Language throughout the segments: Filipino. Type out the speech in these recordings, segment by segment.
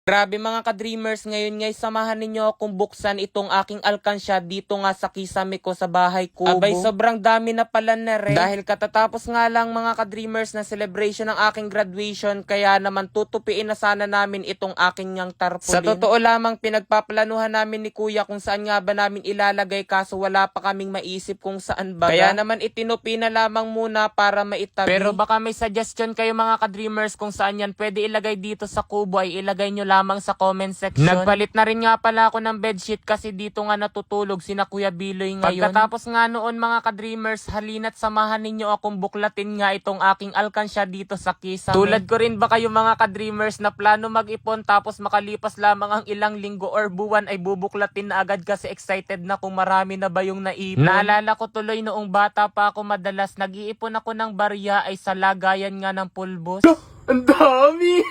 Grabe mga ka-dreamers, ngayon ngay samahan ninyo akong buksan itong aking alkansya dito nga sa kisame ko sa bahay kubo. Abay sobrang dami na pala na rin. Dahil katatapos nga lang mga ka-dreamers na celebration ng aking graduation, kaya naman tutupiin na sana namin itong aking ngang tarpaulin. Sa totoo lamang pinagpaplanuhan namin ni kuya kung saan nga ba namin ilalagay, kaso wala pa kaming maisip kung saan ba. Kaya naman itinupi na lamang muna para maitabi. Pero baka may suggestion kayo mga ka-dreamers kung saan yan pwede ilagay dito sa kubo, ay ilagay nyo lamang sa comment section. Nagpalit na rin nga pala ako ng bedsheet kasi dito nga natutulog sina Kuya Biloy ngayon. Pagkatapos nga noon mga ka-dreamers, halina't samahan ninyo akong buklatin nga itong aking alkansya dito sa kisame. Tulad ko rin ba kayo mga ka-dreamers na plano mag-ipon tapos makalipas lamang ang ilang linggo or buwan ay bubuklatin na agad kasi excited na kung marami na ba yung naipon. Naalala ko tuloy noong bata pa ako, madalas nag-iipon ako ng barya ay sa lagayan nga ng pulbos. Ang dami!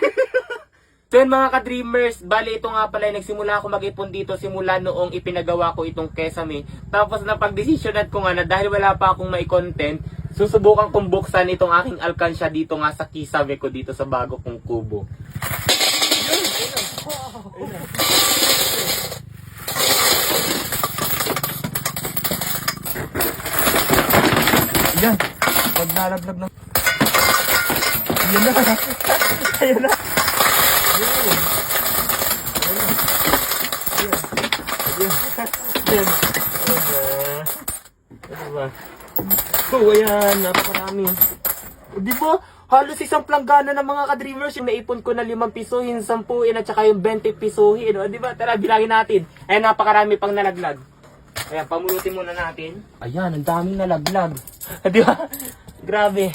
So yun mga ka-dreamers, bali ito nga pala, nagsimula ako mag-ipon dito simula noong ipinagawa ko itong kesame. Tapos napag-desisyonan ko nga na dahil wala pa akong may content, susubukan kong buksan itong aking alkansya dito nga sa kisame ko dito sa bago kong kubo. Yan, pag nalaglag ng... Yan na, ayan na. So ayan, napakarami. Di ba? Halos isang planggana ng mga ka-dreamers yung naipon ko na 5 pisuhin, 10 at saka yung 20 pisuhin. O, di ba? Tara, bilangin natin. Ayan, napakarami pang nalaglag. Ayan, pamulutin muna natin. Ayan, ang daming nalaglag. Di ba? Grabe.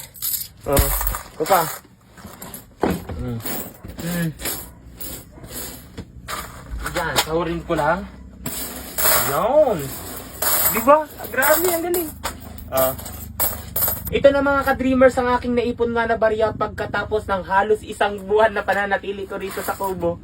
Ito pa. Yan, sahurin ko lang. Yan. Diba? Grabe, ang galing. Ito na mga ka-dreamers ang aking naipon nga na barya pagkatapos ng halos isang buwan na pananatili ko rito sa kubo.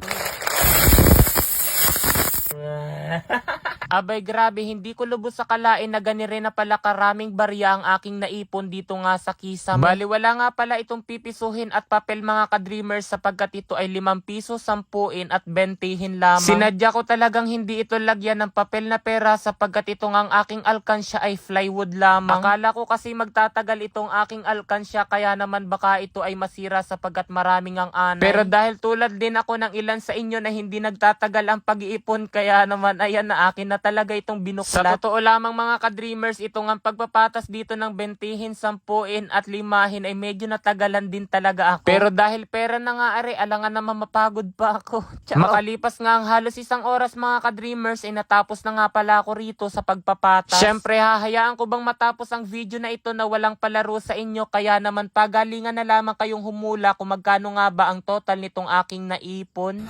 Abay grabe, hindi ko lubos sa kalain na gani rin na pala karaming barya ang aking naipon dito nga sa kisame. Bali wala nga pala itong pipisuhin at papel mga ka-dreamers sapagkat ito ay 5 piso, 10 at 20 lamang. Sinadya ko talagang hindi ito lagyan ng papel na pera sapagkat itong ang aking alkansya ay plywood lamang. Akala ko kasi magtatagal itong aking alkansya kaya naman baka ito ay masira sapagkat maraming ang anay. Pero dahil tulad din ako ng ilan sa inyo na hindi nagtatagal ang pag-iipon, kaya naman ayan na akin na talaga itong binuklat. Sa totoo lamang mga ka-dreamers, itong ang pagpapatas dito ng 20, 10 at 5 ay medyo natagalan din talaga ako. Pero dahil pera na nga are, alangan naman mapagod pa ako. Makalipas nga ang halos isang oras mga ka-dreamers, ay natapos na nga pala ako rito sa pagpapatas. Syempre hahayaan ko bang matapos ang video na ito na walang palaro sa inyo, kaya naman pagalingan na lamang kayong humula kung magkano nga ba ang total nitong aking naipon.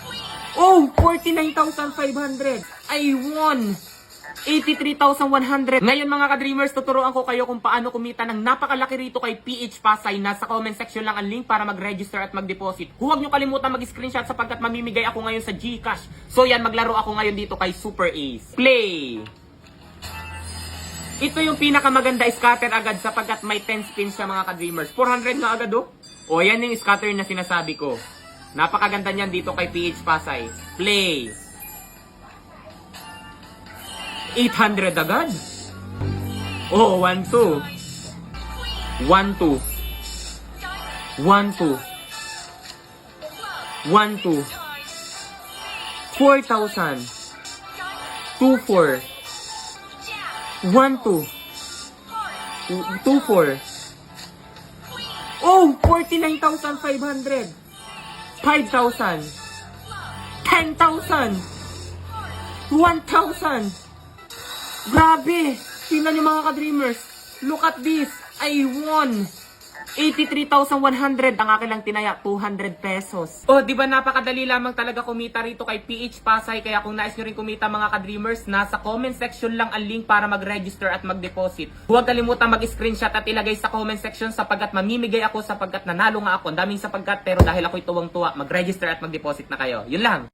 Oh, 49,500. I won 83,100. Ngayon mga ka-dreamers, tuturuan ko kayo kung paano kumita ng napakalaki rito kay PH Pasay. Nasa comment section lang ang link para mag-register at mag-deposit. Huwag nyo kalimutan mag-screenshot sapagkat mamimigay ako ngayon sa GCash. So yan, maglaro ako ngayon dito kay Super Ace. Play! Ito yung pinakamaganda, scatter agad sapagkat may 10 spins siya mga ka-dreamers. 400 na agad oh. O yan yung scatter na sinasabi ko. Napakaganda niyan dito kay PH Pasay. Play. 800 agad. Oh, 1, 2. 1, 2. 1, 2. 1, 2. 4,000. 2, 4. 1, 2. 2, 4. Oh, 49,500. 5,000, 10,000, 1,000. Grabe! Tingnan niyo mga ka-dreamers. Look at this. I won 83,100. Ang akin lang tinaya, 200 pesos. Oh, di ba napakadali lamang talaga kumita rito kay PH Pasay. Kaya kung nais nyo rin kumita mga ka-dreamers, nasa comment section lang ang link para mag-register at mag-deposit. Huwag kalimutan mag-screenshot at ilagay sa comment section sapagkat mamimigay ako sapagkat nanalo nga ako. Daming sapagkat pero dahil ako'y tuwang-tuwa, mag-register at mag-deposit na kayo. Yun lang.